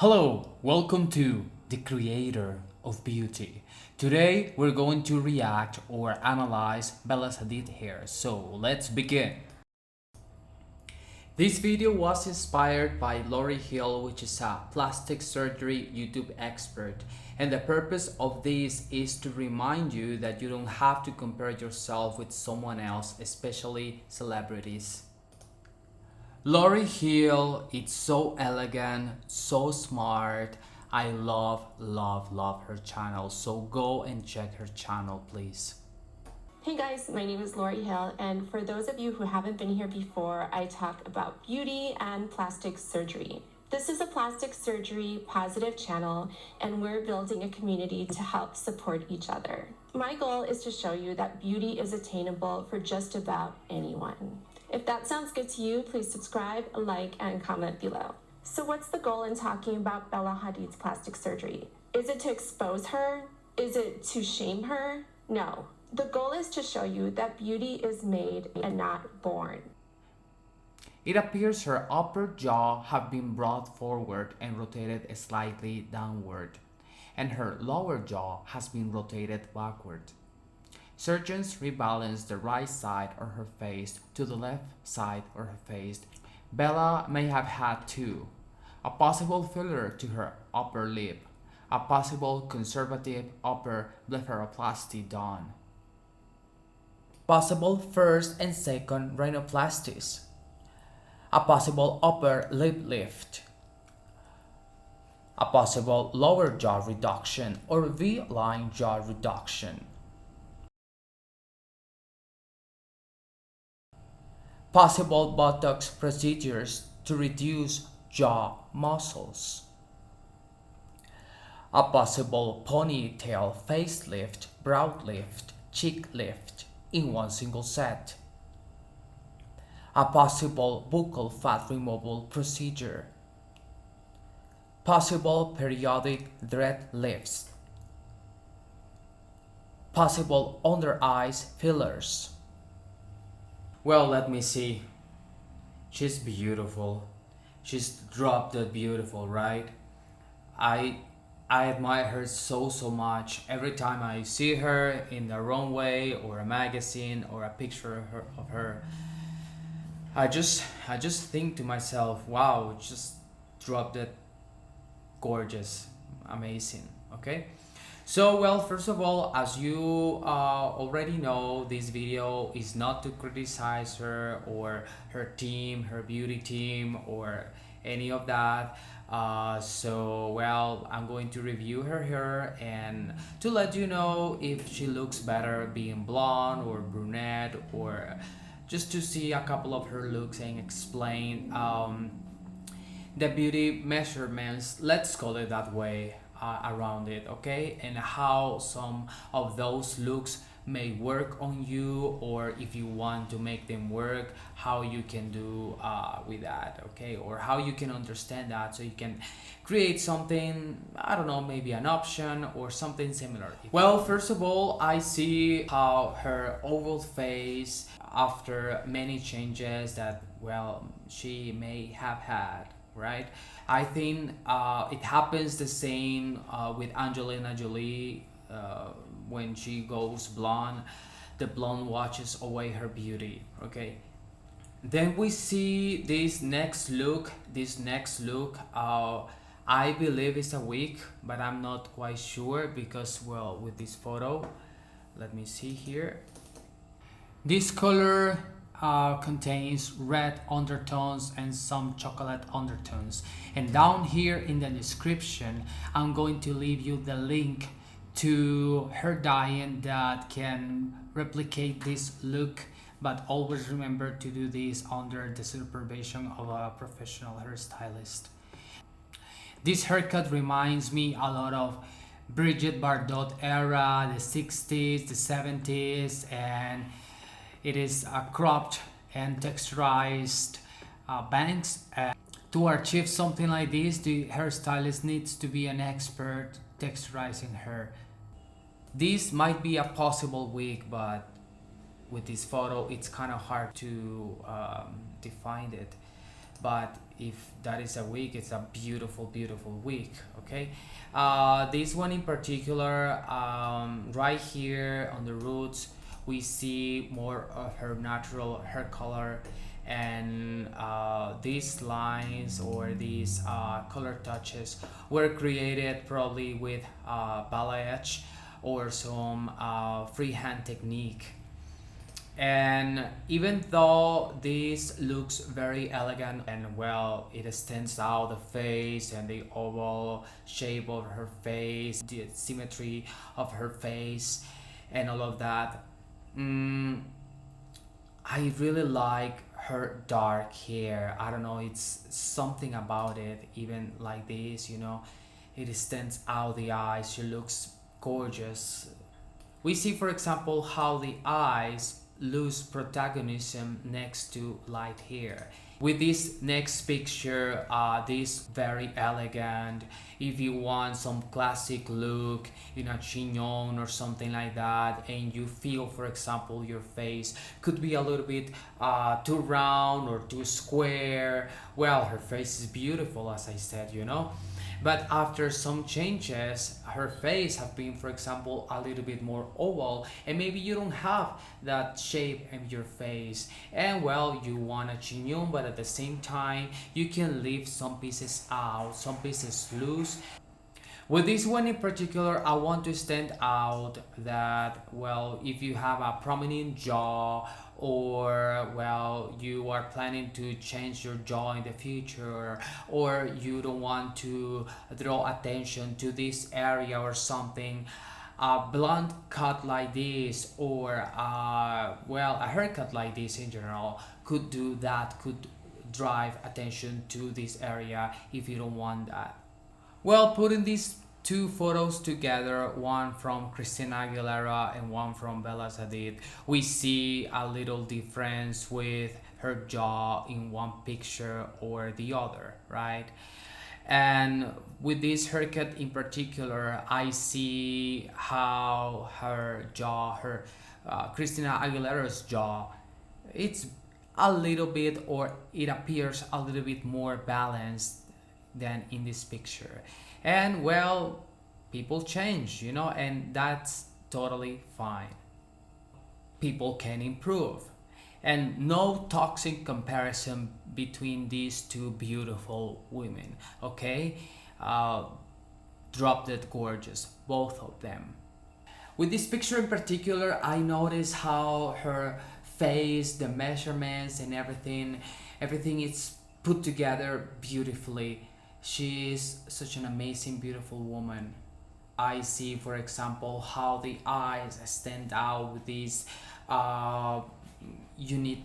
Hello, welcome to The Creator of Beauty. Today we're going to react or analyze Bella Hadid hair, so let's begin. This video was inspired by Lori Hill, which is a plastic surgery YouTube expert, and the purpose of this is to remind you that you don't have to compare yourself with someone else, especially celebrities. Lori Hill, it's so elegant, so smart. I love her channel. So go and check her channel, please. Hey guys, my name is Lori Hill, and for those of you who haven't been here before, I talk about beauty and plastic surgery. This is a plastic surgery positive channel, and we're building a community to help support each other. My goal is to show you that beauty is attainable for just about anyone. If that sounds good to you, please subscribe, like, and comment below. So what's the goal in talking about Bella Hadid's plastic surgery? Is it to expose her? Is it to shame her? No. The goal is to show you that beauty is made and not born. It appears her upper jaw have been brought forward and rotated slightly downward, and her lower jaw has been rotated backward. Surgeons rebalance the right side of her face to the left side of her face. Bella may have had two: a possible filler to her upper lip, a possible conservative upper blepharoplasty done, possible first and second rhinoplasties, a possible upper lip lift, a possible lower jaw reduction or V-line jaw reduction, possible Botox procedures to reduce jaw muscles, a possible ponytail facelift, brow lift, cheek lift in one single set, a possible buccal fat removal procedure, possible periodic dread lifts, possible under eyes fillers. Well, let me see. She's beautiful. She's drop dead beautiful, right? I admire her so much. Every time I see her in the runway or a magazine or a picture of her, I just think to myself, wow, just drop dead gorgeous, amazing. Okay. So, well, first of all, as you already know, this video is not to criticize her or her team, her beauty team, or any of that. Well, I'm going to review her hair and to let you know if she looks better being blonde or brunette, or just to see a couple of her looks and explain the beauty measurements, let's call it that way, around it, okay, and how some of those looks may work on you, or if you want to make them work, how you can do with that, okay, or how you can understand that so you can create something, I don't know, maybe an option or something similar. Well, first of all, I see how her oval face after many changes that, well, she may have had, right? I think it happens the same with Angelina Jolie when she goes blonde. The blonde washes away her beauty, okay? Then we see this next look. I believe it's a wig, but I'm not quite sure because, well, with this photo, let me see here. This color contains red undertones and some chocolate undertones, and down here in the description I'm going to leave you the link to her dye that can replicate this look, but always remember to do this under the supervision of a professional hairstylist. This haircut reminds me a lot of Brigitte Bardot era, the 60s, the 70s, and it is cropped and texturized bangs. To achieve something like this, the hairstylist needs to be an expert texturizing hair. This might be a possible wig, but with this photo, it's kind of hard to define it. but if that is a wig, it's a beautiful, beautiful wig. Okay, this one in particular, right here on the roots, we see more of her natural hair color, and these lines or these color touches were created probably with balayage or some freehand technique. And even though this looks very elegant and well, it stands out the face and the oval shape of her face, the symmetry of her face, and all of that. Mm, I really like her dark hair. I don't know, it's something about it, even like this, it stands out the eyes. She looks gorgeous. We see, for example, how the eyes lose protagonism next to light hair. With this next picture, this very elegant, if you want some classic look in a chignon or something like that, and you feel, for example, your face could be a little bit too round or too square, well, her face is beautiful, as I said. But after some changes, her face have been, for example, a little bit more oval, and maybe you don't have that shape in your face, and well, you want a chignon, but at the same time you can leave some pieces out, some pieces loose. With this one in particular, I want to stand out that, well, if you have a prominent jaw, or well, you are planning to change your jaw in the future, or you don't want to draw attention to this area or something, a blunt cut like this, or well, a haircut like this in general could do that, could drive attention to this area if you don't want that. Well, putting these two photos together, one from Christina Aguilera and one from Bella Hadid, we see a little difference with her jaw in one picture or the other, right? And with this haircut in particular, I see how her jaw, her Christina Aguilera's jaw, it's a little bit, or it appears a little bit more balanced than in this picture. And well, people change, and that's totally fine. People can improve, and no toxic comparison between these two beautiful women. Okay, drop dead gorgeous, both of them. With this picture in particular, I notice how her face, the measurements, and everything is put together beautifully. She is such an amazing, beautiful woman. I see, for example, how the eyes stand out with this uh, unique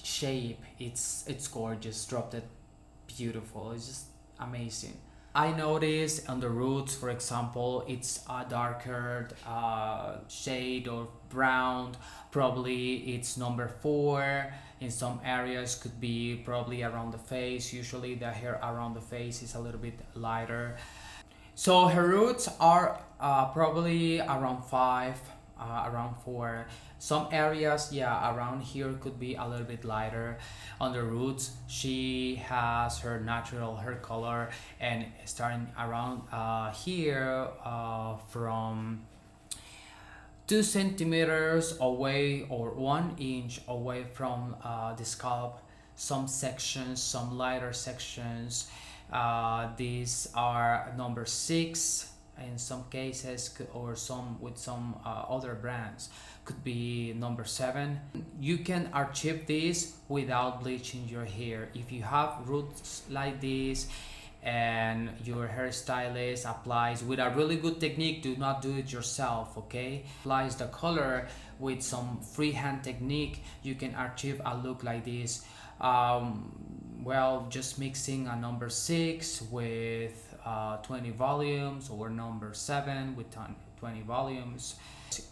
shape. It's gorgeous, drop dead beautiful. It's just amazing. I notice on the roots, for example, it's a darker shade of brown. Probably it's number 4. In some areas could be probably around the face. Usually the hair around the face is a little bit lighter. So her roots are probably around 5, around 4. Some areas, yeah, around here could be a little bit lighter. On the roots, she has her natural hair color, and starting around here from 2 centimeters away or 1 inch away from the scalp. Some sections, some lighter sections. These are number 6 in some cases, or some with some other brands could be number 7. You can achieve this without bleaching your hair. If you have roots like this and your hairstylist applies with a really good technique, do not do it yourself, okay? Applies the color with some freehand technique, you can achieve a look like this. Well, just mixing a number 6 with 20 volumes, or number 7 with 20 volumes.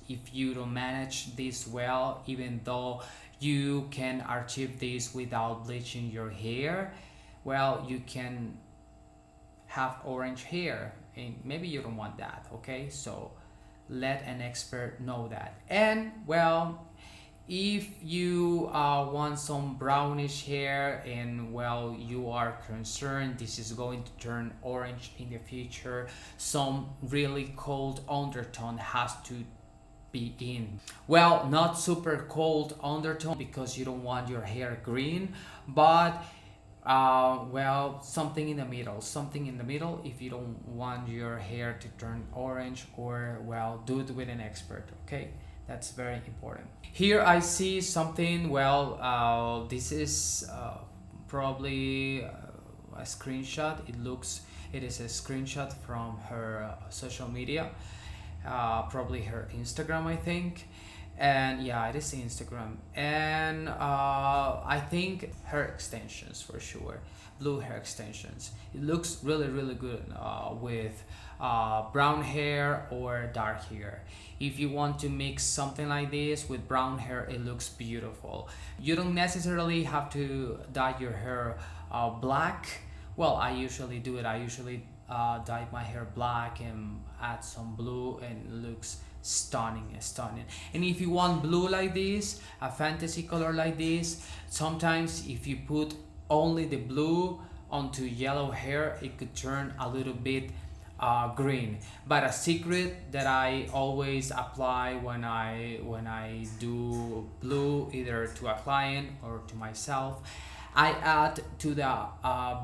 If you don't manage this well, even though you can achieve this without bleaching your hair, well, you can have orange hair, and maybe you don't want that, okay? So let an expert know that. And well, If you want some brownish hair and well you are concerned this is going to turn orange in the future, some really cold undertone has to be in. Well, not super cold undertone because you don't want your hair green, but well, something in the middle, something in the middle if you don't want your hair to turn orange, or well, do it with an expert, okay? That's very important. Here I see something, well, this is probably a screenshot. It is a screenshot from her social media, probably her Instagram, I think. And yeah, it is Instagram. And I think hair extensions for sure, blue hair extensions. It looks really, really good with brown hair or dark hair. If you want to mix something like this with brown hair, it looks beautiful. You don't necessarily have to dye your hair black. Well, I usually do it. I usually dye my hair black and add some blue, and it looks stunning. And if you want blue like this, a fantasy color like this, sometimes if you put only the blue onto yellow hair, it could turn a little bit green. But a secret that I always apply when I do blue, either to a client or to myself, I add to the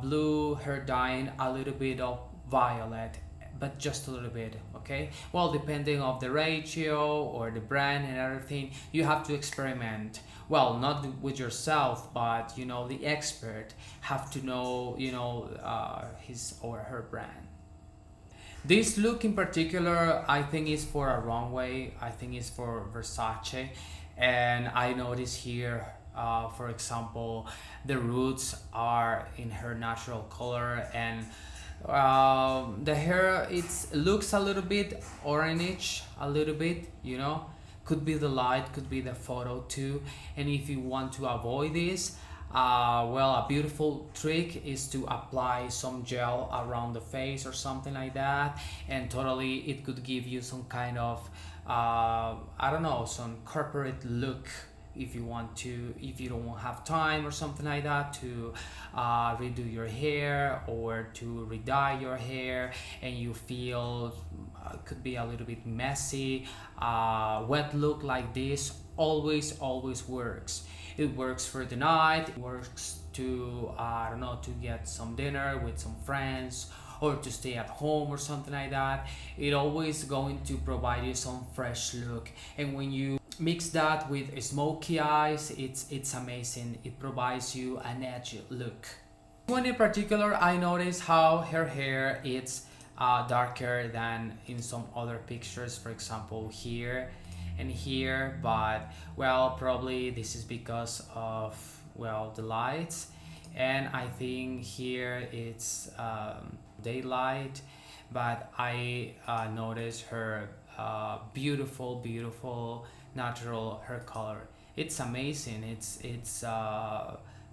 blue hair dyeing a little bit of violet, but just a little bit, okay? Well, depending of the ratio or the brand and everything, you have to experiment. Well, not with yourself, but you know, the expert have to know, you know, his or her brand. This look in particular, I think is for a runway. I think it's for Versace. And I notice here, for example, the roots are in her natural color, and the hair it looks a little bit orange, a little bit, you know, could be the light, could be the photo too. And if you want to avoid this, well, a beautiful trick is to apply some gel around the face or something like that, and totally it could give you some kind of I don't know, some corporate look. If you want to, if you don't have time or something like that to redo your hair or to re-dye your hair, and you feel could be a little bit messy, wet look like this always works. It works for the night, it works to I don't know, to get some dinner with some friends, or to stay at home or something like that. It always going to provide you some fresh look. And when you mix that with smoky eyes, it's amazing. It provides you an edgy look. One in particular, I noticed how her hair is darker than in some other pictures, for example here and here, but well, probably this is because of, well, the lights. And I think here it's daylight, but I noticed her beautiful natural hair color. It's amazing. It's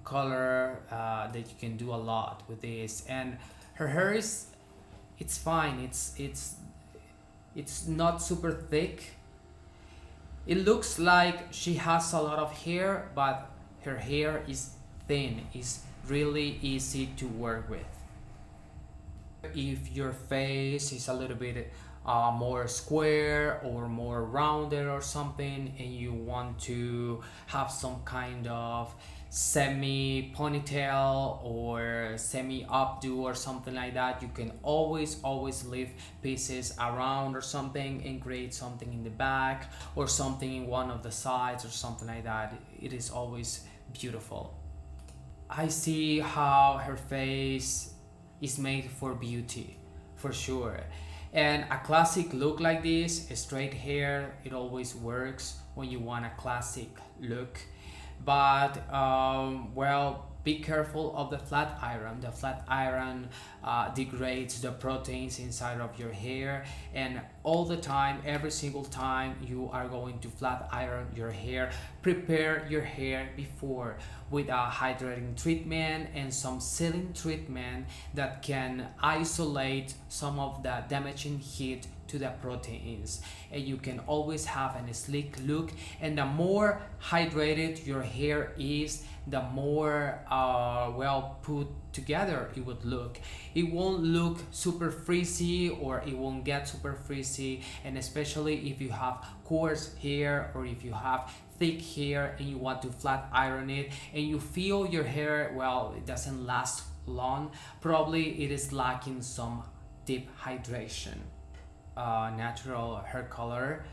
color that you can do a lot with this. And her hair is, it's fine. It's not super thick. It looks like she has a lot of hair, but her hair is thin. It's really easy to work with. If your face is a little bit more square or more rounded or something, and you want to have some kind of semi ponytail or semi updo or something like that, you can always leave pieces around or something and create something in the back or something in one of the sides or something like that. It is always beautiful. I see how her face is made for beauty, for sure. And a classic look like this, straight hair, it always works when you want a classic look. But well, be careful of the flat iron. The flat iron degrades the proteins inside of your hair, and all the time, every single time you are going to flat iron your hair, prepare your hair before with a hydrating treatment and some sealing treatment that can isolate some of the damaging heat to the proteins, and you can always have a sleek look. And the more hydrated your hair is, the more well put together it would look. It won't look super frizzy, or it won't get super frizzy. And especially if you have coarse hair, or if you have thick hair and you want to flat iron it, and you feel your hair, well, it doesn't last long, probably it is lacking some deep hydration. Natural hair color,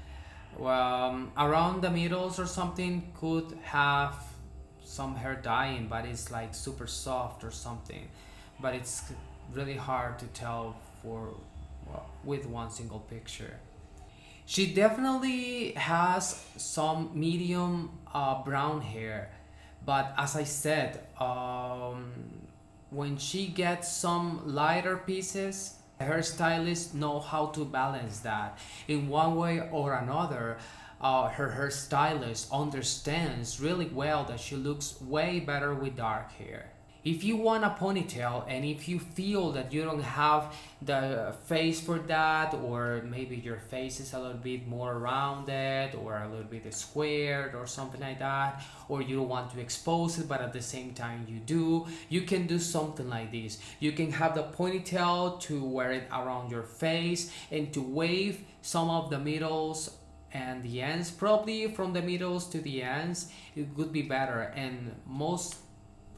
around the middles or something, could have some hair dyeing, but it's like super soft or something. But it's really hard to tell for, well, with one single picture. She definitely has some medium brown hair, but as I said, when she gets some lighter pieces, her stylists know how to balance that in one way or another. Her hairstylist understands really well that she looks way better with dark hair. If you want a ponytail, and if you feel that you don't have the face for that, or maybe your face is a little bit more rounded or a little bit squared or something like that, or you don't want to expose it but at the same time you do, you can do something like this. You can have the ponytail to wear it around your face and to wave some of the middles and the ends, probably from the middles to the ends, it would be better. And most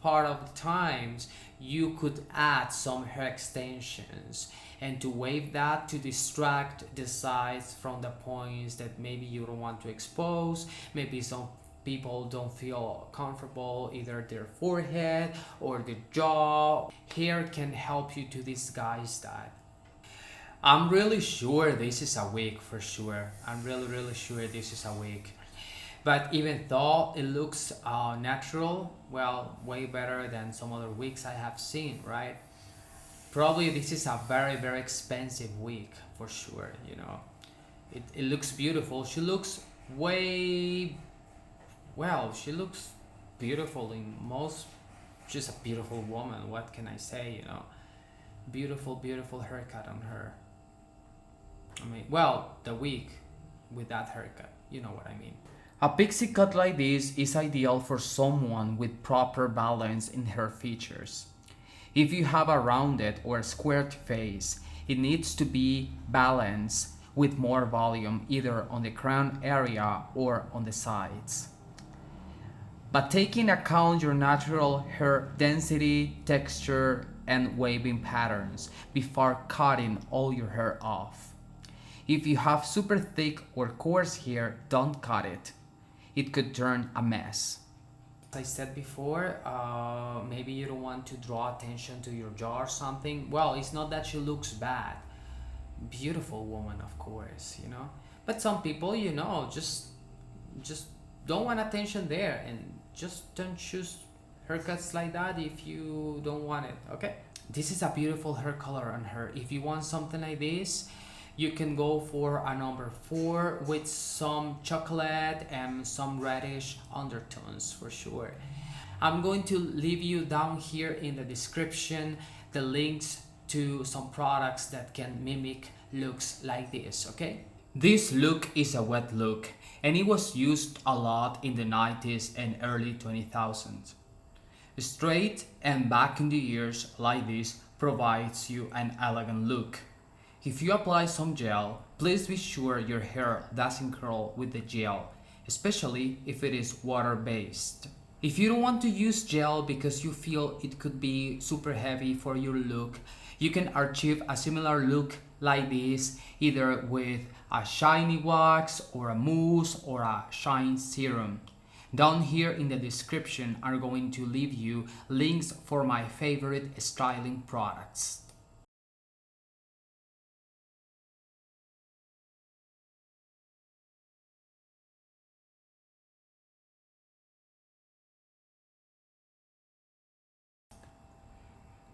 part of the times you could add some hair extensions and to wave that to distract the sides from the points that maybe you don't want to expose. Maybe some people don't feel comfortable either their forehead or the jaw. Hair can help you to disguise that. I'm really sure this is a wig for sure. I'm really sure this is a wig. But even though it looks natural, well, way better than some other wigs I have seen, right? Probably this is a very expensive wig for sure, you know. It looks beautiful. She looks way, well, she looks beautiful in most, just a beautiful woman. What can I say, you know? Beautiful haircut on her. I mean, well, the wig with that haircut, you know what I mean. A pixie cut like this is ideal for someone with proper balance in her features. If you have a rounded or squared face, it needs to be balanced with more volume either on the crown area or on the sides. But taking account your natural hair density, texture, and waving patterns before cutting all your hair off. If you have super thick or coarse hair, don't cut it. It could turn a mess. As I said before, maybe you don't want to draw attention to your jaw or something. Well, it's not that she looks bad. Beautiful woman, of course, you know. But some people, you know, just don't want attention there, and just don't choose haircuts like that if you don't want it, okay? This is a beautiful hair color on her. If you want something like this, you can go for a number 4 with some chocolate and some reddish undertones for sure. I'm going to leave you down here in the description the links to some products that can mimic looks like this, okay? This look is a wet look, and it was used a lot in the 90s and early 2000s. Straight and back in the ears like this provides you an elegant look. If you apply some gel, please be sure your hair doesn't curl with the gel, especially if it is water-based. If you don't want to use gel because you feel it could be super heavy for your look, you can achieve a similar look like this either with a shiny wax or a mousse or a shine serum. Down here in the description are going to leave you links for my favorite styling products.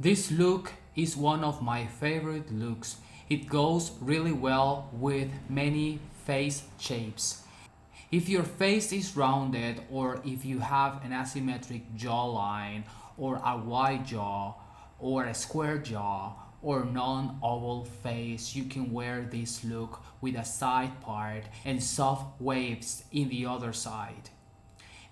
This look is one of my favorite looks. It goes really well with many face shapes. If your face is rounded, or if you have an asymmetric jawline or a wide jaw or a square jaw or non-oval face, you can wear this look with a side part and soft waves in the other side.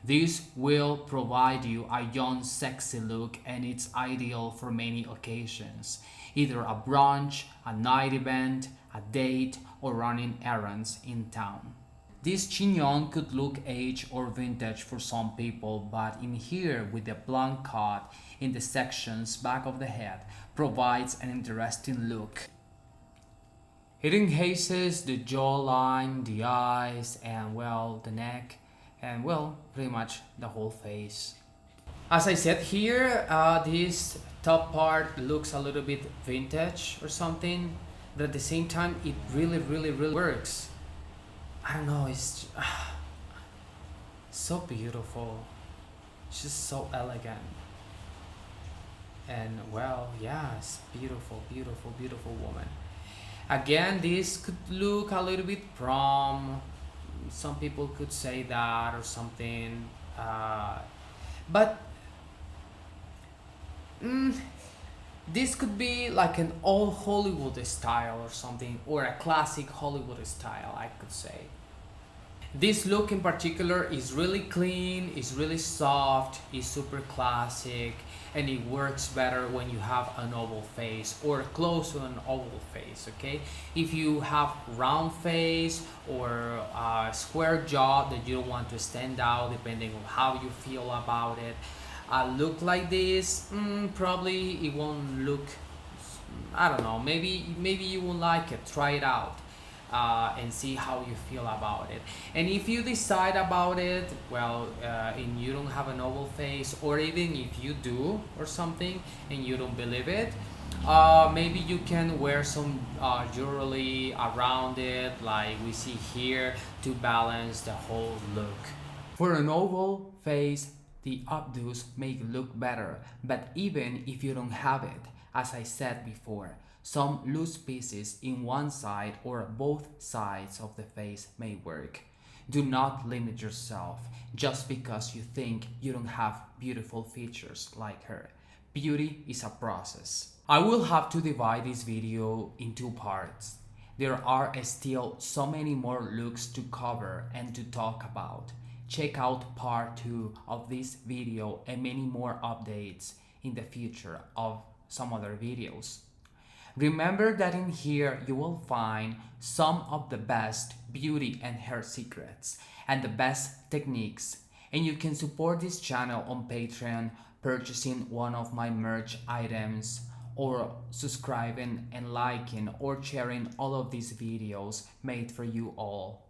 This will provide you a young, sexy look, and it's ideal for many occasions, either a brunch, a night event, a date, or running errands in town. This chignon could look aged or vintage for some people, but in here with the blunt cut in the sections back of the head provides an interesting look. It enhances the jawline, the eyes, and well, the neck, and well, pretty much the whole face. As I said here, this top part looks a little bit vintage or something, but at the same time, it really works. I don't know, it's so beautiful. It's just so elegant. And well, yeah, it's beautiful woman. Again, this could look a little bit prom. Some people could say that or something. But this could be like an old Hollywood style or something, or a classic Hollywood style, I could say. This look in particular is really clean, is really soft, is super classic, and it works better when you have an oval face or close to an oval face, okay? If you have round face or a square jaw that you don't want to stand out depending on how you feel about it, a look like this, probably it won't look, I don't know, maybe you won't like it. Try it out. And see how you feel about it. And if you decide about it, well, and you don't have an oval face, or even if you do or something and you don't believe it, maybe you can wear some jewelry around it, like we see here, to balance the whole look. For an oval face, the updos make look better, but even if you don't have it, as I said before, some loose pieces in one side or both sides of the face may work. Do not limit yourself just because you think you don't have beautiful features like her. Beauty is a process. I will have to divide this video in two parts. There are still so many more looks to cover and to talk about. Check out part 2 of this video and many more updates in the future of some other videos. Remember that in here you will find some of the best beauty and hair secrets and the best techniques, and you can support this channel on Patreon purchasing one of my merch items or subscribing and liking or sharing all of these videos made for you all.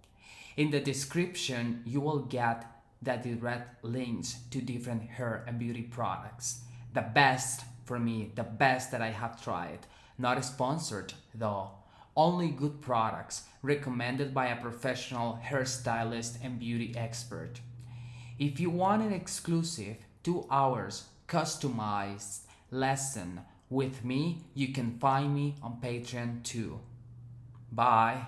In the description you will get the direct links to different hair and beauty products. The best for me, the best that I have tried. Not sponsored though, only good products recommended by a professional hairstylist and beauty expert. If you want an exclusive 2 hours customized lesson with me, you can find me on Patreon too. Bye.